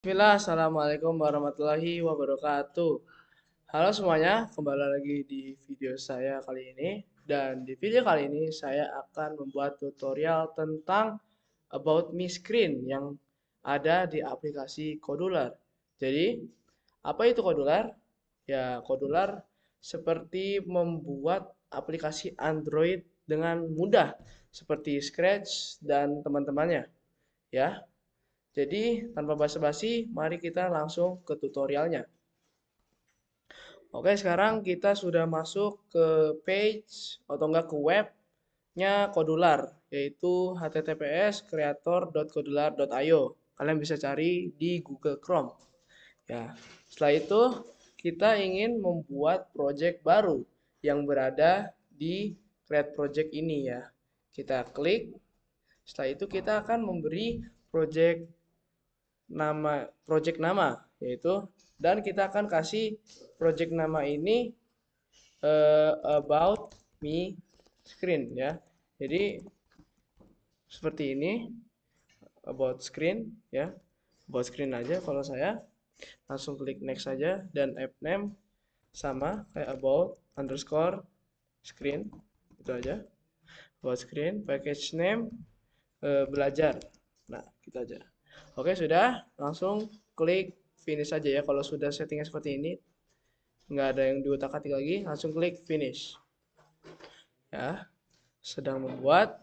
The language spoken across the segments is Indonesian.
Bismillah, Assalamualaikum warahmatullahi wabarakatuh. Halo semuanya, kembali lagi di video saya kali ini. Dan di video kali ini saya akan membuat tutorial tentang About Me Screen yang ada di aplikasi Kodular. Jadi, apa itu Kodular? Ya, Kodular seperti membuat aplikasi Android dengan mudah, seperti Scratch dan teman-temannya. Ya, jadi, tanpa basa-basi, mari kita langsung ke tutorialnya. Oke, sekarang kita sudah masuk ke page atau enggak ke webnya Kodular, yaitu https://creator.kodular.io. Kalian bisa cari di Google Chrome. Ya, setelah itu kita ingin membuat project baru yang berada di Create Project ini ya. Kita klik, setelah itu kita akan memberi project nama yaitu, dan kita akan kasih project nama ini about me screen ya. Jadi seperti ini, about screen ya, about screen aja. Kalau saya langsung klik next saja, dan app name sama kayak about underscore screen, itu aja. About screen, package name belajar. Nah, gitu aja. Oke, sudah. Langsung klik finish aja ya. Kalau sudah settingnya seperti ini, nggak ada yang diutak-atik lagi, langsung klik finish. Ya, sedang membuat.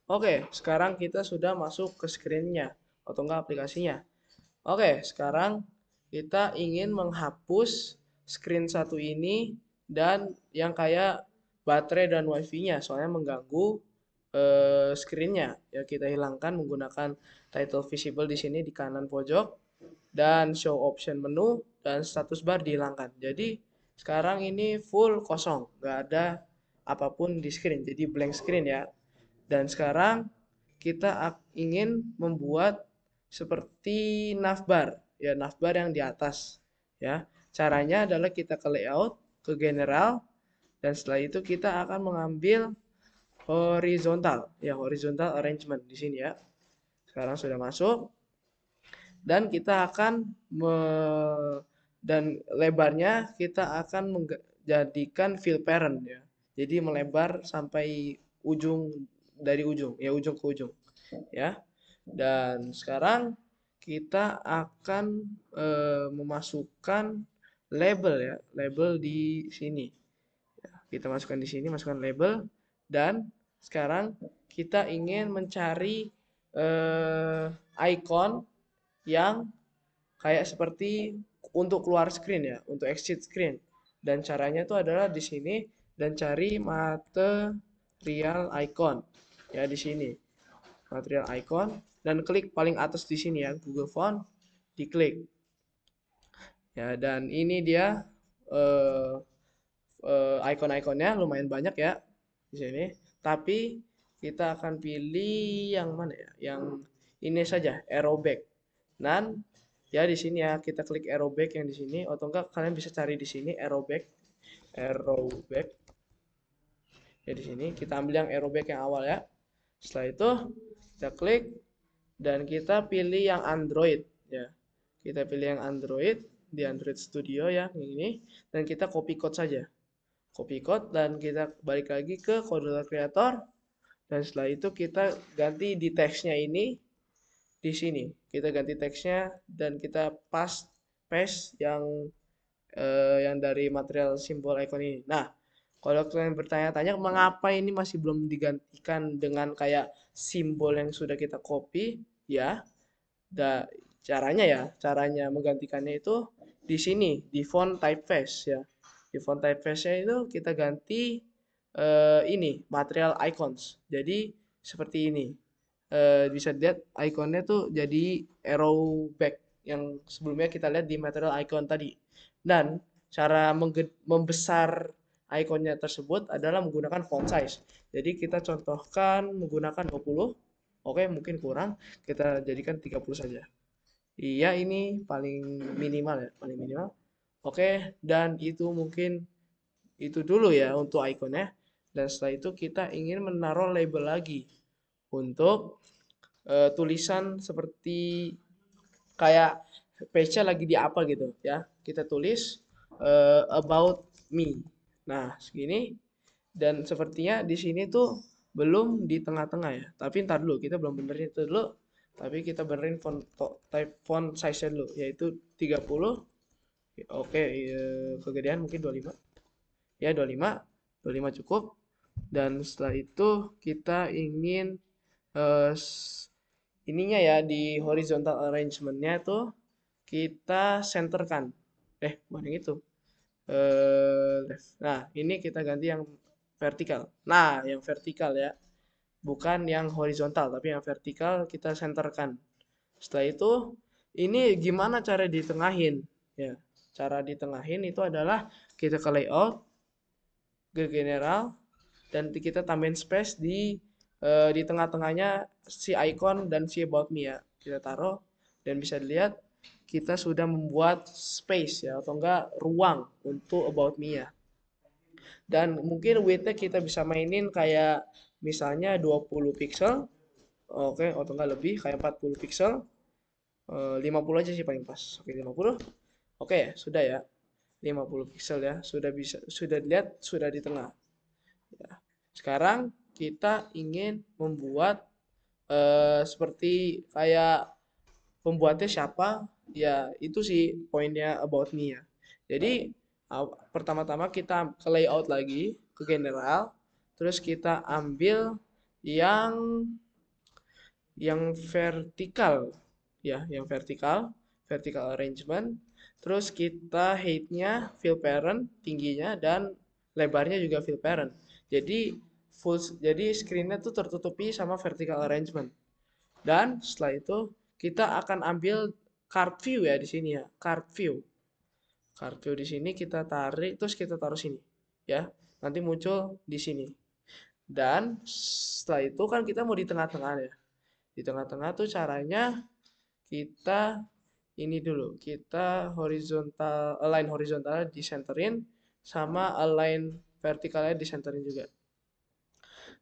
Oke, sekarang kita sudah masuk ke screen-nya atau enggak aplikasinya. Oke, sekarang kita ingin menghapus screen satu ini dan yang kayak baterai dan wifi-nya, soalnya mengganggu screen-nya. Ya, kita hilangkan menggunakan title visible di sini di kanan pojok, dan show option menu, dan status bar dihilangkan. Jadi sekarang ini full kosong, nggak ada apapun di screen, jadi blank screen ya. Dan sekarang kita ingin membuat seperti navbar, ya navbar yang di atas. Ya, caranya adalah kita ke layout, ke general, dan setelah itu kita akan mengambil horizontal, ya horizontal arrangement di sini ya. Sekarang sudah masuk, dan kita akan dan lebarnya kita akan menjadikan fill parent ya. Jadi melebar sampai ujung, dari ujung ya, ujung ke ujung ya. Dan sekarang kita akan memasukkan label ya, label di sini. Ya, kita masukkan di sini, masukkan label, dan sekarang kita ingin mencari icon yang kayak seperti untuk keluar screen ya, untuk exit screen. Dan caranya itu adalah di sini, dan cari material icon ya, di sini material icon, dan klik paling atas di sini ya, Google Font, diklik ya. Dan ini dia eh, icon-iconnya lumayan banyak ya di sini, tapi kita akan pilih yang mana ya, yang ini saja, arrow back. Dan ya di sini ya, kita klik arrow back yang di sini, atau enggak kalian bisa cari di sini arrow back, arrow back ya. Di sini kita ambil yang arrow back yang awal ya. Setelah itu kita klik, dan kita pilih yang Android ya. Kita pilih yang Android di Android Studio ya, yang ini, dan kita copy code saja. Copy code, dan kita balik lagi ke Kodular Creator, dan setelah itu kita ganti di teksnya ini di sini. Kita ganti teksnya, dan kita paste yang dari material simbol icon ini. Nah, kalau kalian bertanya-tanya mengapa ini masih belum digantikan dengan kayak simbol yang sudah kita copy, ya, da, caranya menggantikannya itu di sini, di font typeface ya. Di font typeface-nya itu kita ganti ini material icons. Jadi seperti ini. Bisa lihat ikonnya tuh jadi arrow back yang sebelumnya kita lihat di material icon tadi. Dan cara membesar ikonnya tersebut adalah menggunakan font size. Jadi kita contohkan menggunakan 20. Oke, mungkin kurang. Kita jadikan 30 saja. Iya, ini paling minimal ya, paling minimal. Oke, dan itu mungkin itu dulu ya untuk ikonnya. Dan setelah itu kita ingin menaruh label lagi untuk tulisan seperti kayak page-nya lagi di apa gitu ya. Kita tulis about me. Nah, segini dan sepertinya di sini tuh belum di tengah-tengah ya. Tapi ntar dulu, kita belum benerin itu dulu. Tapi kita benerin type font size-nya dulu, yaitu 30. Oke, kegedean mungkin 25. Ya, 25. 25 cukup. Dan setelah itu kita ingin eh, ininya ya di horizontal arrangement-nya tuh kita centerkan. Bukan yang itu. Left. Nah, ini kita ganti yang vertikal. Nah, yang vertikal ya. Bukan yang horizontal, tapi yang vertikal kita centerkan. Setelah itu, ini gimana cara ditengahin? Ya, cara ditengahin itu adalah kita ke layout, ke general, dan kita tambahin space di tengah-tengahnya si icon dan si about me ya. Kita taruh dan bisa dilihat kita sudah membuat space ya atau enggak ruang untuk about me ya. Dan mungkin width-nya kita bisa mainin kayak misalnya 20 pixel. Oke, atau enggak lebih kayak 40 pixel. 50 aja sih paling pas. Oke, 50. Oke, sudah ya. 50 pixel ya. Sudah dilihat sudah di tengah. Ya. Sekarang kita ingin membuat seperti kayak pembuatnya siapa, ya itu sih poinnya about me ya. Jadi pertama-tama kita ke layout lagi, ke general, terus kita ambil yang vertikal ya, yang vertikal arrangement. Terus kita height-nya fill parent tingginya dan lebarnya juga fill parent. Jadi jadi screen-nya tuh tertutupi sama vertical arrangement. Dan setelah itu kita akan ambil card view ya di sini ya, card view. Card view di sini kita tarik terus kita taruh sini ya. Nanti muncul di sini. Dan setelah itu kan kita mau di tengah-tengah ya. Di tengah-tengah tuh caranya kita ini dulu, kita align horizontal disenterin sama align vertikalnya disenterin juga.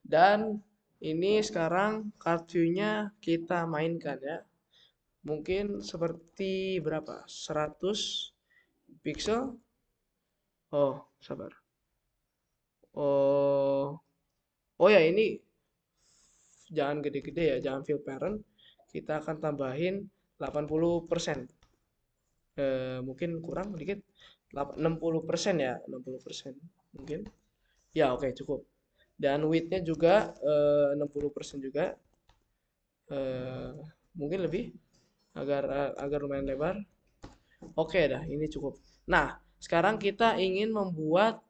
Dan ini sekarang card view-nya kita mainkan ya. Mungkin seperti berapa? 100 pixel. Oh, sabar. Oh, oh ya ini jangan gede-gede ya, jangan fill parent. Kita akan tambahin 80%. Mungkin kurang dikit. 60% ya, 60% mungkin. Ya, oke, cukup. Dan width-nya juga 60% juga. Eh, Mungkin lebih agar lumayan lebar. Oke dah, ini cukup. Nah, sekarang kita ingin membuat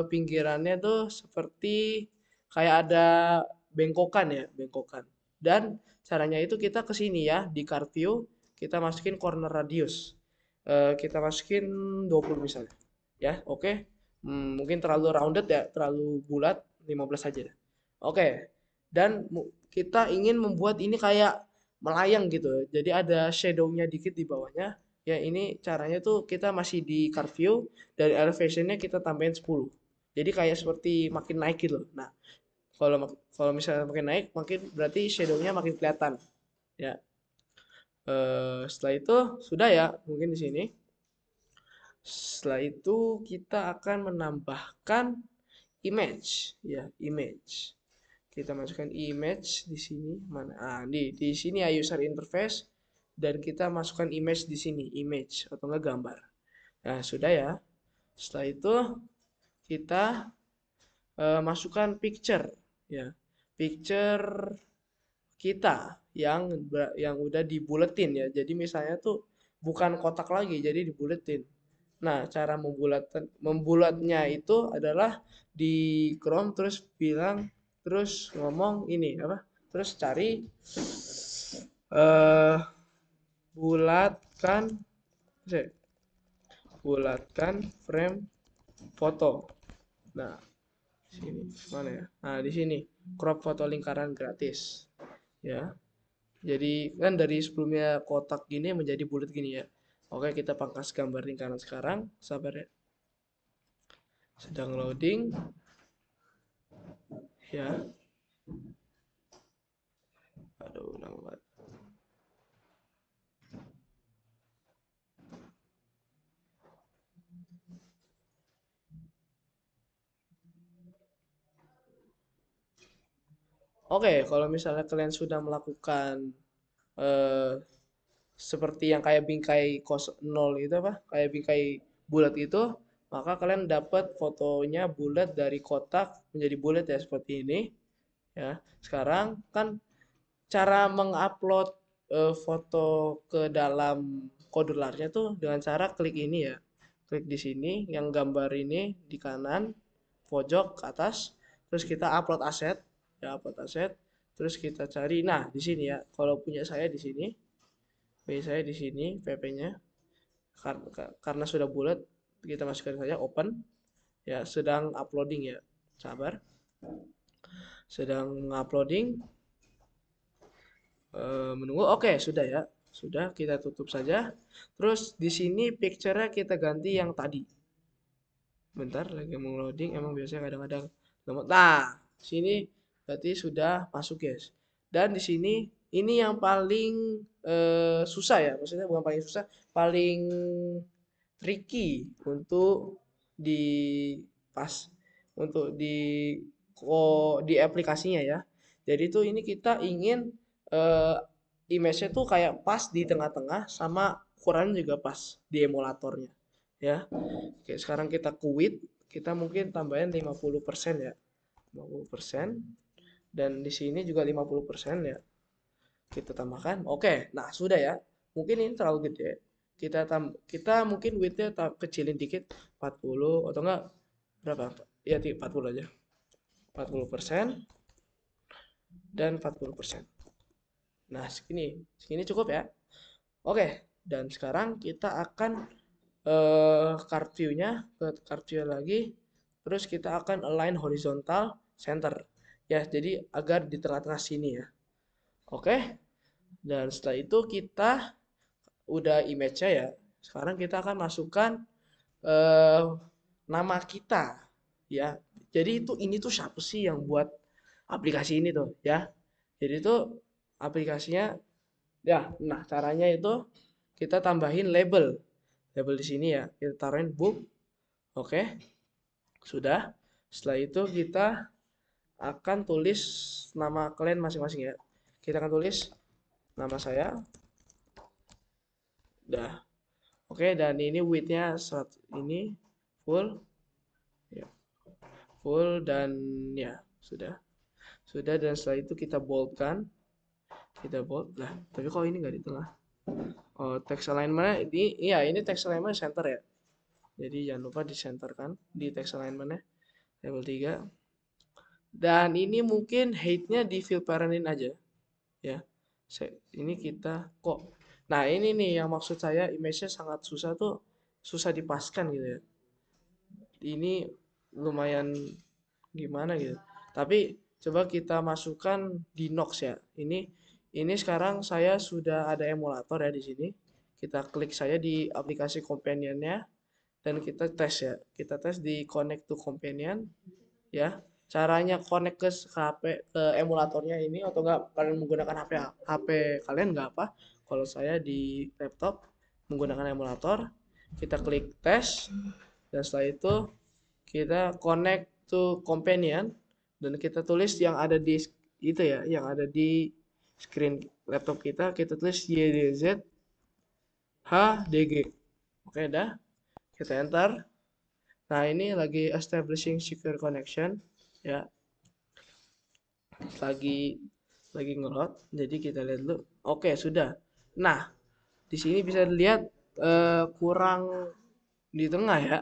pinggirannya tuh seperti kayak ada bengkokan ya, bengkokan. Dan caranya itu kita ke sini ya, di card view, kita masukin corner radius. Kita masukin 20 misalnya. Ya, oke. Mungkin terlalu rounded ya, terlalu bulat, 15 aja. Oke. Dan kita ingin membuat ini kayak melayang gitu. Jadi ada shadow-nya dikit di bawahnya. Ya ini caranya tuh kita masih di card view, dari elevationnya kita tambahin 10. Jadi kayak seperti makin naik gitu. Nah, kalau misalnya makin naik, makin berarti shadow-nya makin kelihatan. Ya. Setelah itu sudah ya, mungkin di sini. Setelah itu kita akan menambahkan image, ya image. Kita masukkan image di sini mana? Di sini ya user interface dan kita masukkan image di sini, image atau enggak gambar. Nah, sudah ya. Setelah itu kita masukkan picture ya. Picture kita yang udah dibuletin ya. Jadi misalnya tuh bukan kotak lagi, jadi dibuletin. Nah, cara membulatnya itu adalah di Chrome terus terus ngomong ini apa? Terus cari eh bulatkan bulatkan frame foto. Nah, sini mana ya? Nah, di sini crop foto lingkaran gratis. Ya. Jadi kan dari sebelumnya kotak gini menjadi bulat gini ya. Oke, kita pangkas gambar lingkaran sekarang. Sabar ya. Sedang loading. Ya. Aduh, lambat. Oke, kalau misalnya kalian sudah melakukan eh, seperti yang kayak bingkai kos nol itu apa? Kayak bingkai bulat itu, maka kalian dapat fotonya bulat dari kotak menjadi bulat ya seperti ini. Ya, sekarang kan cara mengupload foto ke dalam kodularnya tuh dengan cara klik ini ya. Klik di sini yang gambar ini di kanan pojok ke atas, terus kita upload aset, ya upload aset, terus kita cari. Nah, di sini ya. Kalau punya saya di sini, saya di sini PP-nya karena sudah bulat, kita masukkan saja open. Ya, sedang uploading ya. Sabar. Sedang uploading. Menunggu. Oke, sudah ya. Sudah, kita tutup saja. Terus di sini picture-nya kita ganti yang tadi. Bentar, lagi mau loading. Emang biasanya kadang-kadang lemot. Nah, sini berarti sudah masuk, guys. Dan di sini ini yang paling susah ya. Maksudnya bukan paling susah, paling tricky untuk di pas untuk di aplikasinya ya. Jadi tuh ini kita ingin eh, image-nya tuh kayak pas di tengah-tengah sama ukurannya juga pas di emulatornya ya. Oke, sekarang kita quit, kita mungkin tambahin 50% ya. 50% dan di sini juga 50% ya. Kita tambahkan. Oke, nah sudah ya. Mungkin ini terlalu gede. Kita mungkin width-nya kecilin dikit 40 atau enggak berapa? Ya 40 aja. 40% dan 40%. Nah, segini cukup ya. Oke, dan sekarang kita akan card view-nya ke card view lagi. Terus kita akan align horizontal center. Ya, jadi agar di tengah-tengah sini ya. Oke. Dan setelah itu kita udah image-nya ya. Sekarang kita akan masukkan eh, nama kita ya. Jadi ini tuh siapa sih yang buat aplikasi ini tuh ya. Jadi itu aplikasinya ya. Nah, caranya itu kita tambahin label. Label di sini ya. Kita taruhin book. Oke, sudah. Setelah itu kita akan tulis nama kalian masing-masing ya. Kita akan tulis nama saya. Udah. Oke, dan ini width-nya ini full ya, full dan ya, sudah. Sudah dan setelah itu kita boldkan. Kita bold lah. Tapi kok ini nggak di tengah? Oh, text alignment ini iya, ini text alignment center ya. Jadi jangan lupa disenterkan di text alignment-nya level 3. Dan ini mungkin height-nya di fill parentin aja ya. Ini kita kok. Nah, ini nih yang maksud saya image-nya sangat susah tuh, susah dipaskan gitu ya. Ini lumayan gimana gitu. Tapi coba kita masukkan di Nox ya. Ini sekarang saya sudah ada emulator ya di sini. Kita klik saja di aplikasi companionnya dan kita tes ya. Kita tes di connect to companion ya. Caranya connect ke HP ke emulatornya ini atau enggak kalian menggunakan HP kalian nggak apa. Kalau saya di laptop menggunakan emulator, kita klik tes dan setelah itu kita connect to companion dan kita tulis yang ada di itu ya, yang ada di screen laptop kita tulis YDZ HDG. Oke, dah. Kita enter. Nah, ini lagi establishing secure connection ya. Lagi ngeload. Jadi kita lihat dulu. Oke, sudah. Nah, di sini bisa dilihat kurang di tengah ya.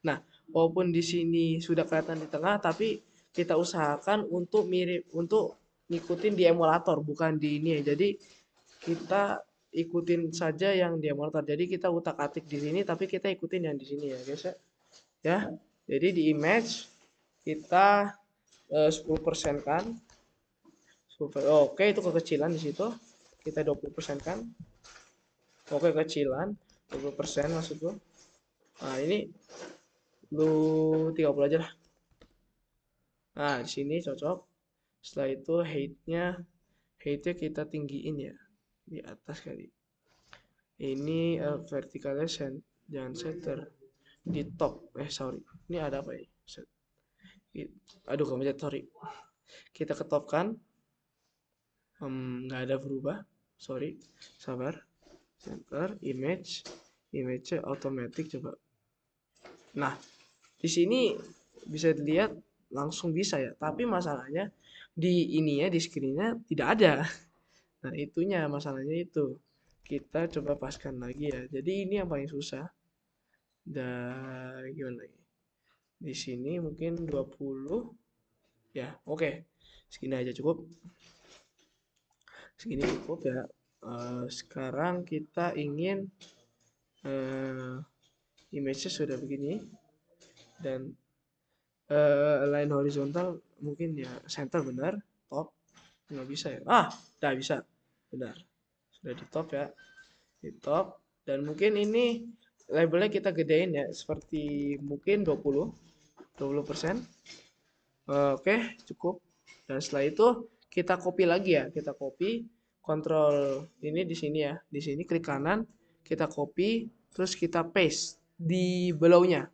Nah, walaupun di sini sudah kelihatan di tengah, tapi kita usahakan untuk mirip untuk ngikutin di emulator, bukan di ini ya. Jadi kita ikutin saja yang di emulator. Jadi kita utak-atik di sini, tapi kita ikutin yang di sini ya, guys ya. Ya, jadi di image kita 10% kan. Oke, itu kekecilan di situ. Kita 20% kan. Oke, kecilan 20% maksudku. Nah, ini lu 30 aja lah. Nah, di sini cocok. Setelah itu height-nya kita tinggiin ya. Di atas kali. Ini vertikalnya jangan center. di top. Sorry, ini ada apa ya? Aduh, kemencet, sorry. Kita ke top kan. Nggak ada berubah, sorry, sabar. Center image automatic, coba. Nah, di sini bisa dilihat langsung bisa ya, tapi masalahnya di ininya, di screennya tidak ada. Nah, itunya masalahnya itu. Kita coba paskan lagi ya. Jadi ini yang paling susah. Dan gimana lagi? Di sini mungkin 20 ya. Oke. Segini aja cukup. Segini cukup ya. Sekarang kita ingin image-nya sudah begini, dan line horizontal mungkin ya center, benar. Top nggak bisa ya, udah bisa, benar, sudah di top ya, di top. Dan mungkin ini labelnya kita gedein ya, seperti mungkin 20%. Oke, cukup. Dan setelah itu kita copy lagi ya, kita copy, kontrol ini di sini ya, di sini klik kanan, kita copy, terus kita paste di belownya.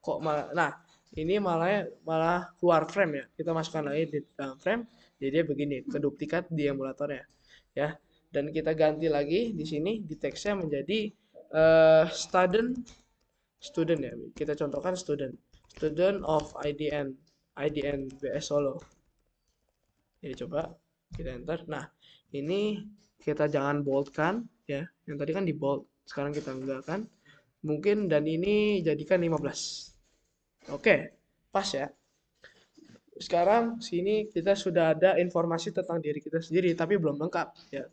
Kok malah, nah ini malah malah keluar frame ya, kita masukkan lagi di dalam frame, jadi dia begini, keduplikat di emulatornya ya. Dan kita ganti lagi di sini di teksnya menjadi student, ya, kita contohkan student of IDN BS Solo. Jadi coba kita enter. Nah, ini kita jangan bold kan ya, yang tadi kan di bold, sekarang kita enggak kan mungkin, dan ini jadikan 15. Oke, pas ya. Sekarang sini kita sudah ada informasi tentang diri kita sendiri, tapi belum lengkap ya.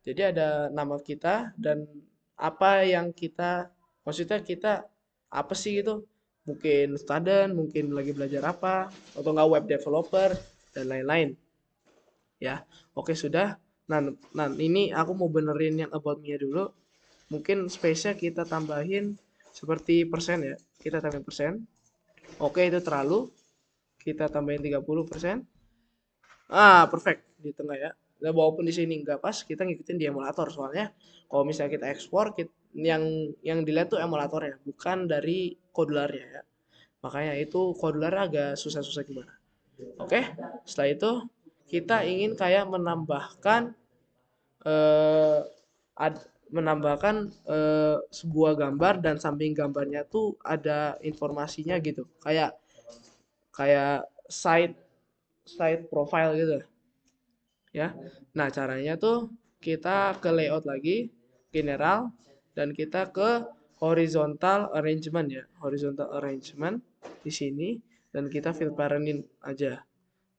Jadi ada nama kita dan apa yang kita, maksudnya kita apa sih gitu. Mungkin student, mungkin lagi belajar apa, atau nggak web developer, dan lain-lain. Ya, oke sudah. Nah, ini aku mau benerin yang about me dulu. Mungkin space-nya kita tambahin seperti persen ya. Kita tambahin persen. Oke, itu terlalu. Kita tambahin 30%. Perfect di tengah ya. Nah, walaupun di sini nggak pas, kita ngikutin di emulator, soalnya kalau misalnya kita ekspor, yang dilihat tuh emulatornya, bukan dari kodularnya ya. Makanya itu kodular agak susah-susah gimana. Oke, setelah itu kita ingin kayak menambahkan eh, menambahkan sebuah gambar, dan samping gambarnya tuh ada informasinya gitu. Kayak kayak site site profile gitu ya. Nah, caranya tuh kita ke layout lagi, general, dan kita ke horizontal arrangement ya. Horizontal arrangement di sini, dan kita fill parentin aja.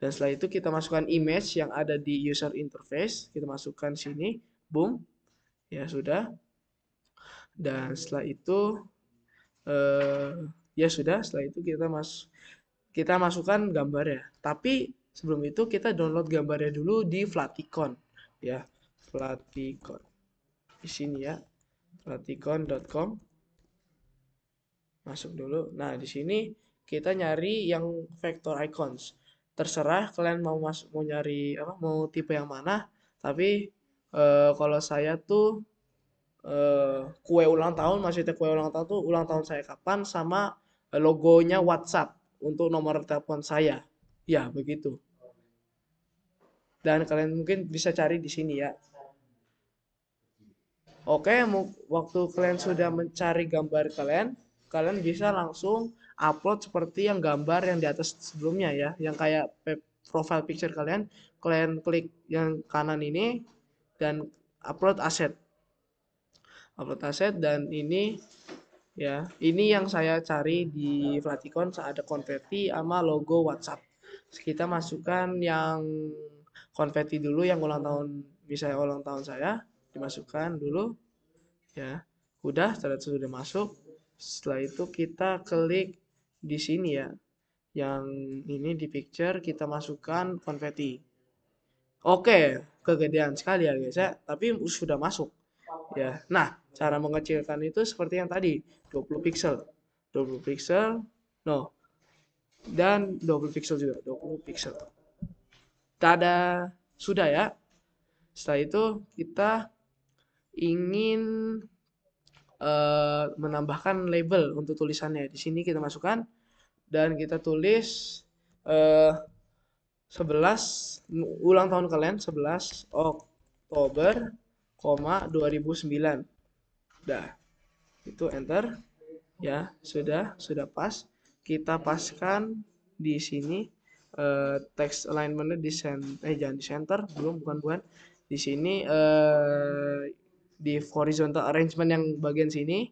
Dan setelah itu kita masukkan image yang ada di user interface, kita masukkan sini, boom. Ya sudah. Dan setelah itu ya sudah, setelah itu kita masukkan gambar ya. Tapi sebelum itu kita download gambarnya dulu di Flaticon ya. Flaticon di sini ya, flaticon.com, masuk dulu. Nah, di sini kita nyari yang vector icons. Terserah kalian mau nyari apa, mau tipe yang mana. Tapi kalau saya tuh kue ulang tahun, maksudnya kue ulang tahun tuh ulang tahun saya kapan, sama logonya WhatsApp untuk nomor telepon saya. Ya, begitu. Dan kalian mungkin bisa cari di sini ya. Oke, waktu kalian sudah mencari gambar kalian, kalian bisa langsung upload seperti yang gambar yang di atas sebelumnya ya, yang kayak profile picture kalian. Kalian klik yang kanan ini dan upload aset. Upload aset, dan ini ya, ini yang saya cari di Flaticon saat ada konverti sama logo WhatsApp. Kita masukkan yang konverti dulu, yang ulang tahun, misalnya ulang tahun saya, dimasukkan dulu ya. Udah, setelah sudah masuk, setelah itu kita klik di sini ya, yang ini di picture, kita masukkan konverti. Oke, kegedean sekali ya guys ya, tapi sudah masuk ya. Nah, cara mengecilkan itu seperti yang tadi, 20 pixel, 20 pixel, no, dan 20 pixel juga, 20 pixel. Tada, sudah ya. Setelah itu kita ingin menambahkan label untuk tulisannya. Di sini kita masukkan dan kita tulis eh, 11 ulang tahun kalian 11 Oktober, 2009. Dah, itu enter ya, sudah pas. Kita paskan di sini text alignmentnya jangan di center, bukan di sini di horizontal arrangement yang bagian sini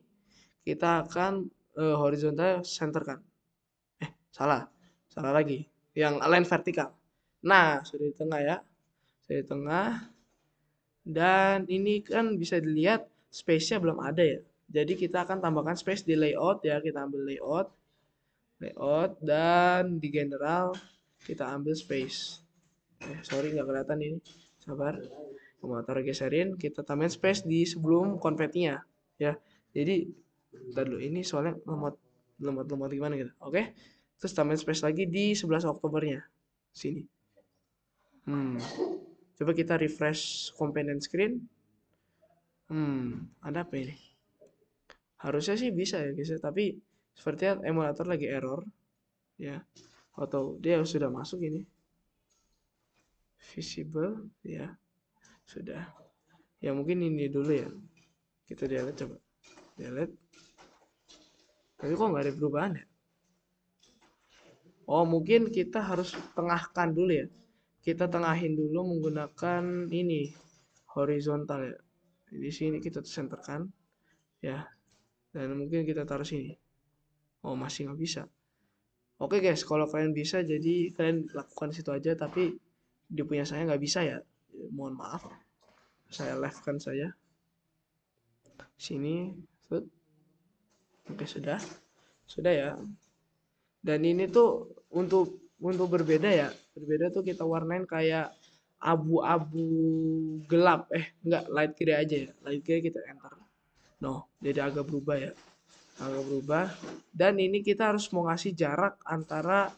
kita akan horizontal centerkan. Salah, salah lagi. Yang align vertikal. Nah, sudah di tengah ya, sudah di tengah. Dan ini kan bisa dilihat space-nya belum ada ya. Jadi kita akan tambahkan space di layout ya. Kita ambil layout, dan di general kita ambil space. Sorry nggak kelihatan ini. Sabar. Mau taruh geserin, kita tambahin space di sebelum konfetinya ya. Jadi ntar dulu ini soalnya lemot gimana gitu. Oke. Terus tambahin space lagi di 11 Oktobernya. Sini. Coba kita refresh component screen. Ada apa ini? Harusnya sih bisa ya guys, tapi sepertinya emulator lagi error ya. Atau dia sudah masuk ini. Visible ya. Sudah. Ya mungkin ini dulu ya. Kita delete coba. Delete. Tapi kok nggak ada perubahan ya? Oh, mungkin kita harus tengahkan dulu ya. Kita tengahin dulu menggunakan ini horizontal ya. Di sini kita centerkan ya. Dan mungkin kita taruh sini. Oh, masih nggak bisa. Oke guys, kalau kalian bisa jadi kalian lakukan situ aja, tapi di punya saya nggak bisa ya. Mohon maaf. Saya left-kan saja. Sini. Oke, sudah. Sudah ya. Dan ini tuh untuk berbeda ya. Berbeda tuh kita warnain kayak abu-abu gelap. Enggak, light gray aja ya. Light gray kita enter. No, jadi agak berubah ya. Agak berubah. Dan ini kita harus mau ngasih jarak antara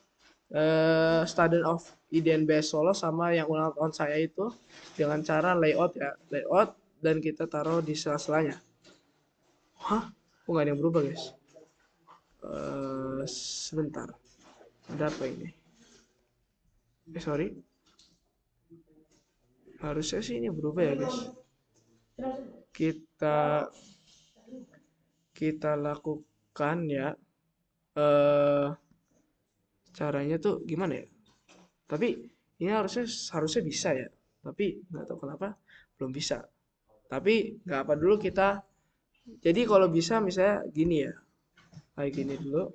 Student of IDNBS Solo sama yang ulang tahun saya itu dengan cara layout ya. Layout dan kita taruh di sela-selanya. Hah? Kok nggak ada yang berubah guys? Sebentar. Ada apa ini? Sorry. Harusnya sih ini berubah ya guys. Kita kita lakukan ya. Caranya tuh gimana ya? Tapi ini harusnya bisa ya. Tapi nggak tahu kenapa belum bisa. Tapi nggak apa dulu kita. Jadi kalau bisa misalnya gini ya, kayak gini dulu.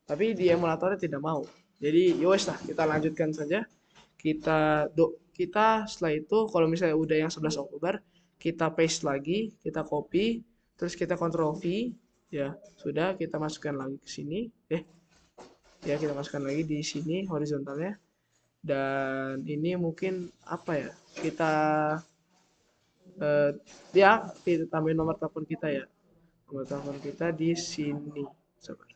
Tapi di emulatornya tidak mau. Jadi yowes lah, kita lanjutkan saja. Kita setelah itu kalau misalnya udah yang 11 Oktober, kita paste lagi, kita copy, terus kita Ctrl V, ya sudah kita masukkan lagi ke sini. Ya kita masukkan lagi di sini horizontalnya. Dan ini mungkin apa ya? Ya kita tambahin nomor telepon kita ya. Nomor telepon kita di sini. Sabar.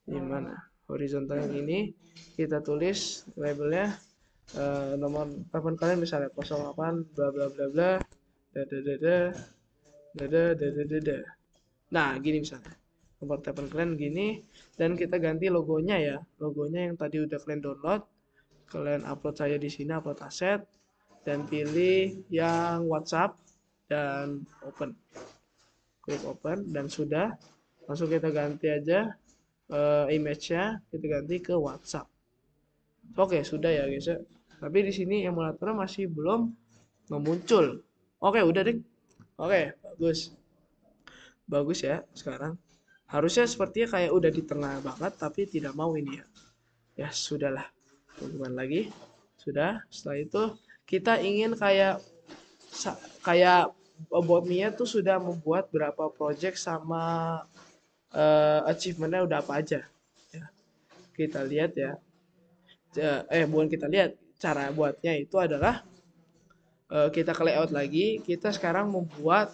Di mana? Horizontal yang ini kita tulis labelnya nomor telepon kalian misalnya 08 bla bla bla bla dadadada dadadada. Nah, gini misalnya. Nomor telepon kalian gini dan kita ganti logonya ya. Logonya yang tadi udah kalian download, kalian upload saya di sini, upload aset dan pilih yang WhatsApp dan open. Klik open dan sudah. Langsung kita ganti aja image-nya, kita ganti ke WhatsApp. Oke, sudah ya guys ya. Tapi di sini emulatornya masih belum muncul. Oke, udah deh. Oke, bagus. Bagus ya sekarang. Harusnya sepertinya kayak udah di tengah banget, tapi tidak mau ini ya. Ya, sudahlah. Tungguan lagi. Sudah, setelah itu kita ingin kayak About Mia tuh sudah membuat berapa project sama achievementnya udah apa aja. Ya, kita lihat ya. Bukan kita lihat. Cara buatnya itu adalah kita ke layout lagi. Kita sekarang membuat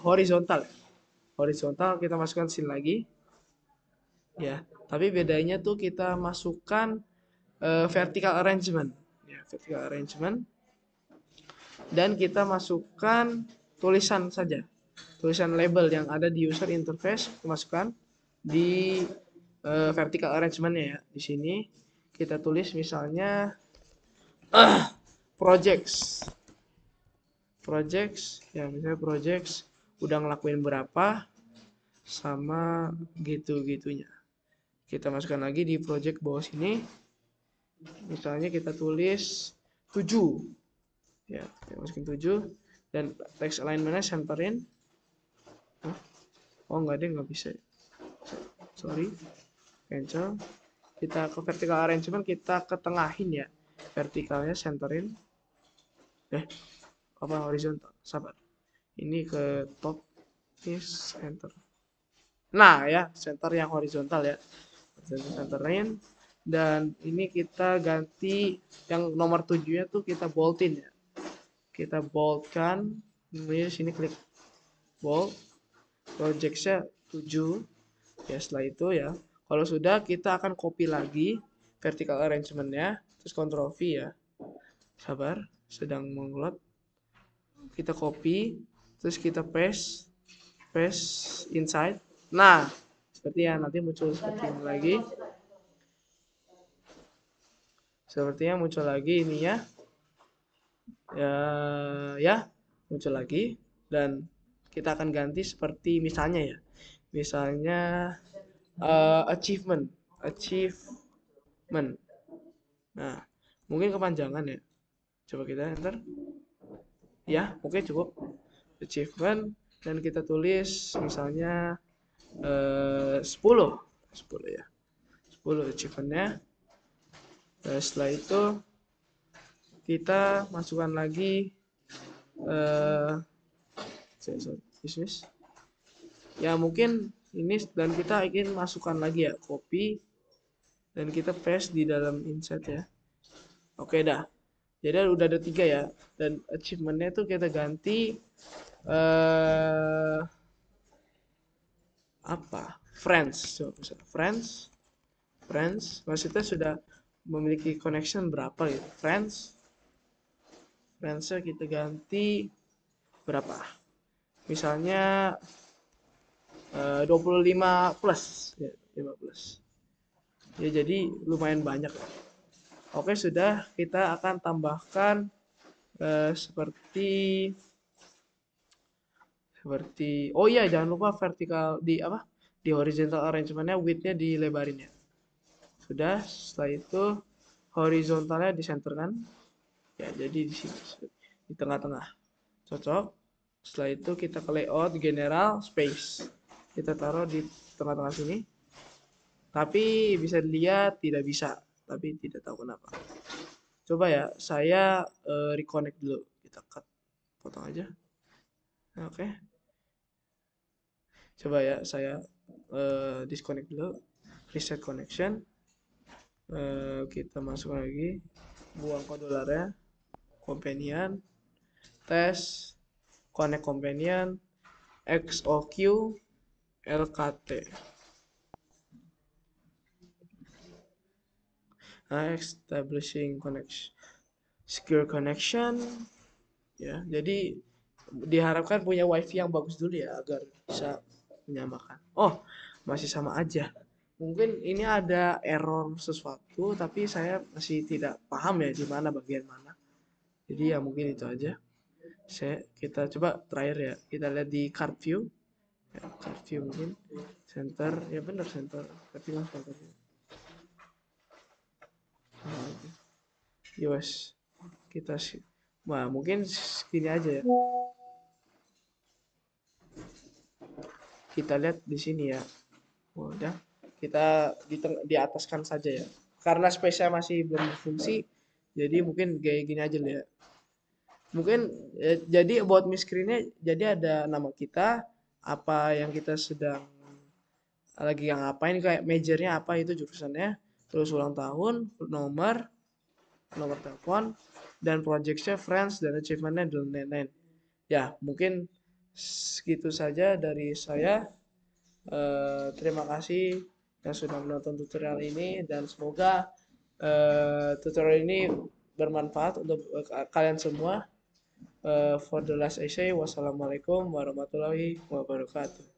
horizontal. Horizontal kita masukkan scene lagi. Ya, tapi bedanya tuh kita masukkan vertical arrangement. Ya, vertical arrangement. Dan kita masukkan tulisan saja. tulisan label yang ada di user interface masukkan di vertical arrangement-nya ya. Di sini kita tulis misalnya projects. Projects ya, misalnya projects udah ngelakuin berapa sama gitu-gitunya. Kita masukkan lagi di project bawah sini. Misalnya kita tulis 7. Ya, kita masukin 7 dan text alignment-nya centerin. Oh, enggak deh, nggak bisa. Sorry. Cancel. Kita ke vertical arrangement, kita ketengahin ya. Vertikalnya centerin. Apa horizontal? Sabar. Ini ke top, ini center. Nah, ya, center yang horizontal ya. Centerin. Dan ini kita ganti yang nomor 7-nya tuh kita boldin ya. Kita boldkan. Ini sini klik bold. Projectnya 7. Ya, setelah itu ya. Kalau sudah, kita akan copy lagi vertical arrangement-nya. Terus Ctrl V ya. Sabar, sedang mengulat. Kita copy, terus kita paste inside. Nah, seperti yang nanti muncul seperti ini lagi. Sepertinya muncul lagi ini ya. Ya, muncul lagi. Dan kita akan ganti seperti misalnya ya. Misalnya achievement. Nah, mungkin kepanjangan ya. Coba kita enter. Ya, oke cukup. Achievement dan kita tulis misalnya 10 ya. 10 achievementnya. Setelah itu kita masukkan lagi bisnis. Ya mungkin ini dan kita ingin masukkan lagi ya, copy dan kita paste di dalam insert ya. Oke dah. Jadi udah ada 3 ya. Dan achievementnya itu kita ganti apa? Friends. So, friends. Maksudnya sudah memiliki connection berapa gitu. Friendsnya kita ganti berapa? Misalnya 25 plus ya, 15. Ya jadi lumayan banyak. Oke, sudah, kita akan tambahkan seperti oh iya, jangan lupa vertikal di apa? Di horizontal arrangement-nya width-nya dilebarin ya. Sudah, setelah itu horizontalnya disenterkan. Ya, jadi di sini di tengah-tengah. Cocok. Setelah itu kita ke layout general space. Kita taruh di tengah-tengah sini. Tapi bisa dilihat tidak bisa, tapi tidak tahu kenapa. Coba ya, saya reconnect dulu. Kita cut, potong aja. Oke. Coba ya, saya disconnect dulu. Reset connection. Kita masuk lagi. Buang kodolarnya. Companion. Test. Connect companion. XOQ. LKT. Establishing connection. Secure connection. Ya, jadi diharapkan punya wifi yang bagus dulu ya agar bisa menyamakan. Oh, masih sama aja. Mungkin ini ada error sesuatu tapi saya masih tidak paham ya di mana bagian mana. Jadi ya mungkin itu aja. Kita coba terakhir ya. Kita lihat di card view. Ya, card view mungkin center ya, benar center. Tapi mas center. Yos, kita sih. Wah, mungkin segini aja ya. Kita lihat di sini ya. Udah, kita di ataskan saja ya. Karena space-nya masih belum berfungsi, jadi mungkin kayak gini aja ya. Mungkin jadi about me screen-nya jadi ada nama kita, apa yang kita sedang lagi yang ngapain, kayak majornya apa itu jurusannya, terus ulang tahun, nomor telepon, dan projectnya friends dan achievementnya dan lain-lain. Ya mungkin segitu saja dari saya. Terima kasih yang sudah menonton tutorial ini dan semoga tutorial ini bermanfaat untuk kalian semua. For the last I say, wassalamualaikum warahmatullahi wabarakatuh.